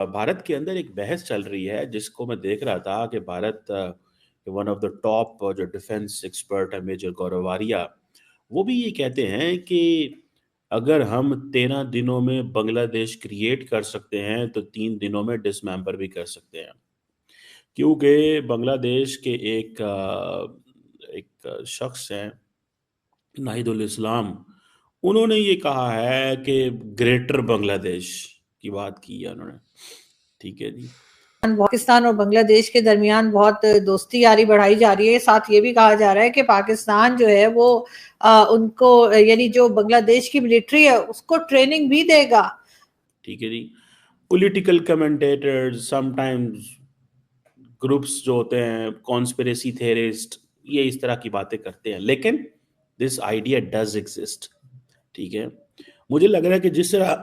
भारत के अंदर एक बहस चल रही है जिसको मैं देख रहा था कि Bharat one of the top जो डिफेंस एक्सपर्ट है मेजर गौरव आर्या, वो भी ये कहते हैं कि अगर हम 13 दिनों में बांग्लादेश क्रिएट कर सकते हैं तो 3 दिनों में डिसमेंबर भी कर सकते हैं। क्योंकि बांग्लादेश के एक शख्स हैं नाहिदुल इस्लाम, उन्होंने ये कहा है कि ग्रेटर बांग्लादेश की बात की है उन्होंने। ठीक है जी। पाकिस्तान और बांग्लादेश के दरमियान बहुत दोस्ती यारी बढ़ाई जा रही है। साथ ये भी कहा जा रहा है कि पाकिस्तान जो है वो उनको यानी जो बांग्लादेश की मिलिट्री है उसको ट्रेनिंग भी देगा। ठीक है जी। पॉलिटिकल कमेंटेटर्स समटाइम्स ग्रुप्स जो होते हैं कॉन्स्पिरेसी थेरिस्ट, ये इस तरह की बातें करते हैं, लेकिन दिस आइडिया डज एग्जिस्ट। ठीक है। मुझे लग रहा है कि जिस तरह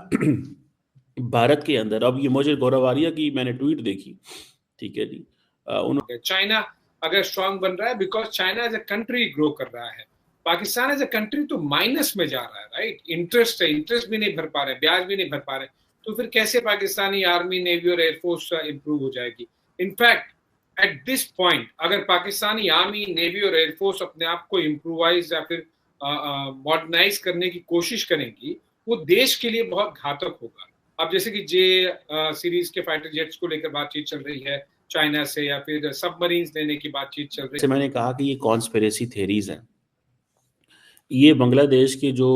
भारत के अंदर, अब ये मुझे गौरव आर्या की मैंने ट्वीट देखी। ठीक है जी। चाइना अगर स्ट्रांग बन रहा है because China as a country grow कर रहा है, पाकिस्तान एज ए कंट्री तो माइनस में जा रहा है, राइट। इंटरेस्ट भी नहीं भर पा रहे, ब्याज भी नहीं भर पा रहे, तो फिर कैसे पाकिस्तानी आर्मी, नेवी और एयरफोर्स इंप्रूव हो जाएगी। इनफैक्ट एट दिस पॉइंट अगर पाकिस्तानी आर्मी, नेवी और एयरफोर्स अपने आप को इम्प्रूवाइज या फिर मॉडर्नाइज करने की कोशिश करेंगी, वो देश के लिए बहुत घातक होगा। अब जैसे कि जे सीरीज के फाइटर जेट्स को लेकर बातचीत चल रही है चाइना से, या फिर सबमरीन्स लेने की बातचीत चल रही है। मैंने कहा कि ये कॉन्स्पिरेसी थेरीज हैं, ये बांग्लादेश की जो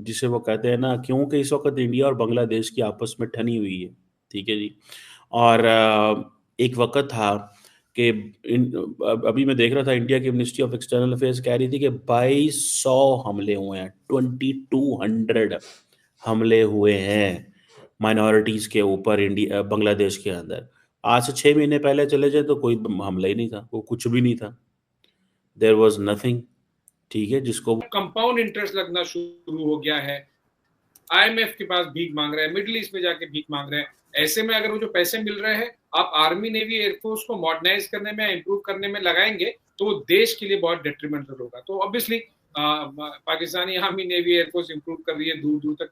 जिसे वो कहते हैं ना, क्योंकि इस वक्त इंडिया और बांग्लादेश की आपस में ठनी हुई है। ठीक है जी। और एक वक्त था कि अभी मैं देख रहा था, इंडिया की मिनिस्ट्री ऑफ एक्सटर्नल अफेयर्स कह रही थी कि 2200 हमले हुए हैं, 2200 हमले हुए हैं माइनॉरिटीज़ के ऊपर इंडिया बांग्लादेश के अंदर। आज से 6 महीने पहले चले जाए तो कोई हमला ही नहीं था, वो कुछ भी नहीं था, देयर वॉज नथिंग। ठीक है। जिसको कंपाउंड इंटरेस्ट लगना शुरू हो गया है, आईएमएफ के पास भीख मांग रहे हैं, मिडिल ईस्ट में जाके भीख मांग रहे हैं। ऐसे में अगर वो जो पैसे मिल रहे हैं आप आर्मी, नेवी, एयरफोर्स को मॉडर्नाइज करने में, इंप्रूव करने में लगाएंगे तो वो देश के लिए बहुत डेट्रीमेंटल होगा। तो obviously Pakistani army, navy, air force improve कर रही है, दूर दूर तक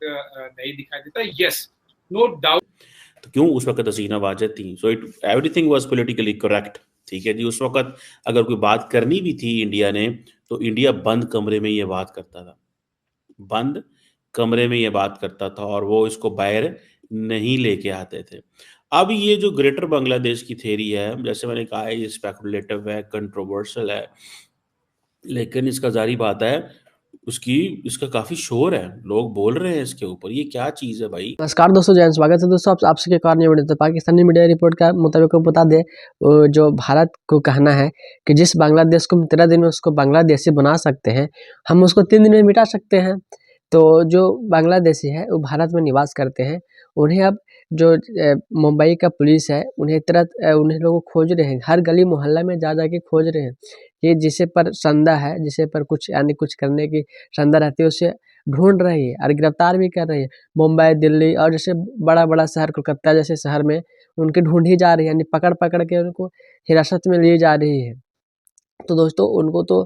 नहीं दिखाई देता। Yes, no doubt. तो क्यों उस वक्त हसीना वाजद थी, so it everything was politically correct. ठीक है जी। उस वक्त अगर कोई बात करनी भी थी इंडिया ने, तो इंडिया बंद कमरे में ये बात करता था, बंद कमरे में ये बात करता था, और वो इसको बाहर नहीं लेके आते थे। अब ये जो ग्रेटर बांग्लादेश की थ्योरी है, जैसे मैंने कहा, ये स्पेकुलेटिव है, कंट्रोवर्शियल है, लेकिन इसका जारी बात है इसका काफी शोर है, लोग बोल रहे हैं इसके ऊपर। ये क्या चीज है भाई? नमस्कार दोस्तों, जय हिंद, स्वागत है दोस्तों आपसे के कारण वीडियो। तो पाकिस्तानी मीडिया रिपोर्ट का मुताबिक बता दें, जो भारत को कहना है कि जिस बांग्लादेश को हम 13 दिन में उसको बांग्लादेशी बना सकते हैं, हम उसको 3 दिन में मिटा सकते हैं। तो जो बांग्लादेशी है वो भारत में निवास करते हैं, उन्हें अब जो मुंबई का पुलिस है उन्हें उन्हें लोग खोज रहे हैं, हर गली मोहल्ला में जा के खोज रहे हैं कि जिसे पर संदेह है, जिसे पर कुछ यानी कुछ करने की संदेह रहती है, उसे ढूंढ रही है और गिरफ्तार भी कर रही है। मुंबई, दिल्ली और जैसे बड़ा बड़ा शहर, कोलकाता जैसे शहर में उनकी ढूंढी जा रही है, यानी पकड़ पकड़ के उनको हिरासत में ली जा रही है। तो दोस्तों उनको तो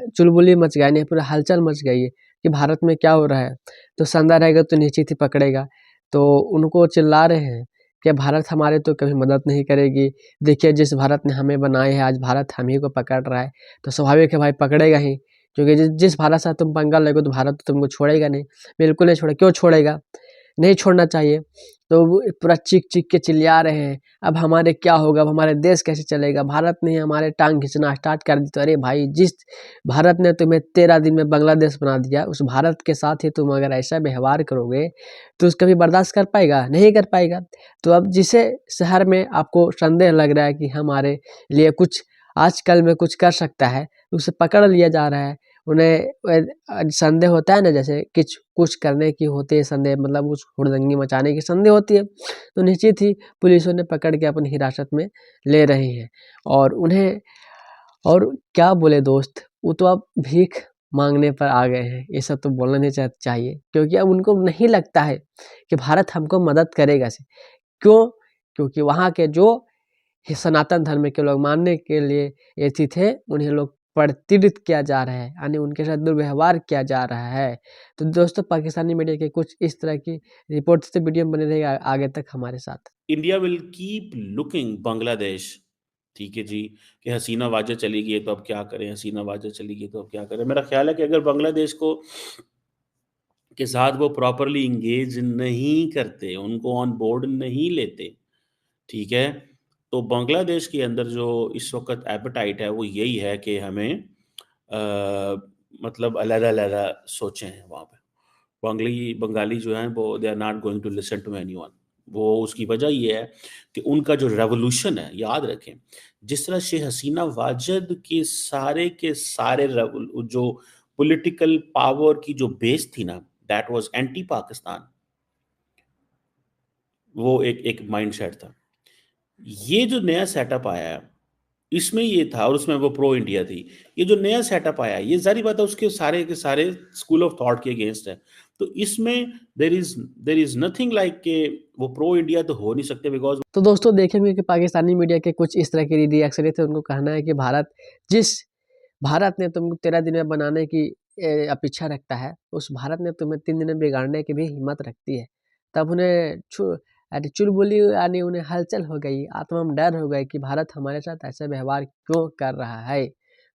चुलबुली मच गई, नहीं पूरा हलचल मच गई है कि भारत में क्या हो रहा है। तो संदा रहेगा तो निश्चित ही पकड़ेगा। तो उनको चिल्ला रहे हैं कि भारत हमारे तो कभी मदद नहीं करेगी। देखिए जिस भारत ने हमें बनाए है, आज भारत हम ही को पकड़ रहा है, तो स्वाभाविक है भाई पकड़ेगा ही। क्योंकि जिस भारत से तुम पंगा लगो तो भारत तो तुमको छोड़ेगा नहीं, बिल्कुल नहीं छोड़ेगा। क्यों छोड़ेगा, नहीं छोड़ना चाहिए। तो वो पूरा चीख चीख के चिल्ला रहे हैं, अब हमारे क्या होगा, अब हमारे देश कैसे चलेगा, भारत ने हमारे टांग खींचना स्टार्ट कर दी। तो अरे भाई, जिस भारत ने तुम्हें 13 दिन में बांग्लादेश बना दिया, उस भारत के साथ ही तुम अगर ऐसा व्यवहार करोगे तो उसका भी बर्दाश्त कर पाएगा, नहीं कर पाएगा। तो अब जिसे शहर में आपको संदेह लग रहा है कि हमारे लिए कुछ आजकल में कुछ कर सकता है, उसे पकड़ लिया जा रहा है। उन्हें संदेह होता है ना, जैसे कुछ करने की होती है संदेह, मतलब उस हुड़दंगी मचाने की संदेह होती है, तो निश्चित ही पुलिसों ने पकड़ के अपनी हिरासत में ले रहे हैं। और उन्हें और क्या बोले दोस्त, वो तो अब भीख मांगने पर आ गए हैं। ये सब तो बोलना नहीं चाहिए, क्योंकि अब उनको नहीं लगता है कि भारत हमको मदद करेगा से। क्यों? क्योंकि वहाँ के जो सनातन धर्म के लोग मानने के लिए ऐसे थे, उन्हें लोग प्रताड़ित किया जा रहा है, यानी उनके साथ दुर्व्यवहार किया जा रहा है। तो दोस्तों पाकिस्तानी मीडिया के कुछ इस तरह की रिपोर्ट से वीडियो बने रहेगा आगे तक हमारे साथ। India will keep looking Bangladesh, ठीक है जी, कि हसीना वाजह चली गई है तो अब क्या करें, हसीना वाजह चली गई तो अब क्या करें। मेरा ख्याल है कि अगर बांग्लादेश को के साथ वो प्रॉपरली इंगेज नहीं करते, उनको ऑन बोर्ड नहीं लेते, ठीक है, तो बांग्लादेश के अंदर जो इस वक्त एपेटाइट है वो यही है कि हमें मतलब अलग-अलग सोचें हैं वहाँ पे। बंगाली जो हैं वो they are not going to listen to anyone. वो उसकी वजह ये है कि उनका जो रेवोल्यूशन है, याद रखें, जिस तरह शेख हसीना वाजद के सारे जो पॉलिटिकल पावर की जो बेस थी ना, दैट वाज एंटी पाकिस्तान। वो एक माइंडसेट था। ये जो नया सेटअप आया है, इसमें ये था, और उसमें वो प्रो इंडिया थी। ये जो नया सेटअप आया है, ये ज़ाहिर बात है उसके सारे के सारे स्कूल ऑफ थॉट के अगेंस्ट है। तो इसमें देयर इज नथिंग लाइक के वो प्रो इंडिया तो हो नहीं सकते, बिकॉज तो दोस्तों देखेंगे कि पाकिस्तानी मीडिया के कुछ इस तरह के रिएक्शन थे। उनको कहना है कि भारत ने तुमको 13 दिन में बनाने की अपेक्षा रखता है, उस भारत ने तुम्हें 3 दिन में बिगाड़ने की भी हिम्मत रखती है। तब उन्हें चुलबुली यानी उन्हें हलचल हो गई, आत्मा में डर हो गई कि भारत हमारे साथ ऐसा व्यवहार क्यों कर रहा है।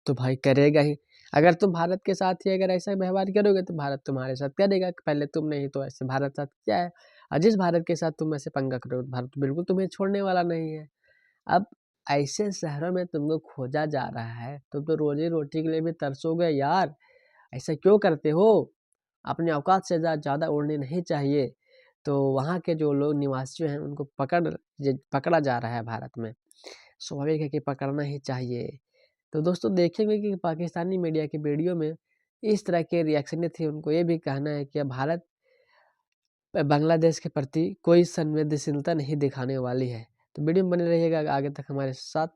तो भाई करेगा ही, अगर तुम भारत के साथ ही अगर ऐसा व्यवहार करोगे तो भारत तुम्हारे साथ करेगा। पहले तुम नहीं तो ऐसे भारत साथ किया है, और जिस भारत के साथ तुम ऐसे पंगा करोगे, भारत बिल्कुल तुम्हें छोड़ने वाला नहीं है। अब ऐसे शहरों में तुमको खोजा जा रहा है, तुम तो रोजी रोटी के लिए भी तरसोगे यार, ऐसा क्यों करते हो। अपने औकात से ज़्यादा उड़ने नहीं चाहिए। तो वहाँ के जो लोग निवासी हैं उनको पकड़ा जा रहा है भारत में, स्वाभाविक है कि पकड़ना ही चाहिए। तो दोस्तों देखेंगे कि पाकिस्तानी मीडिया की वीडियो में इस तरह के रिएक्शन थे। उनको ये भी कहना है कि भारत बांग्लादेश के प्रति कोई संवेदनशीलता नहीं दिखाने वाली है। तो वीडियो में बने रहिएगा आगे तक हमारे साथ।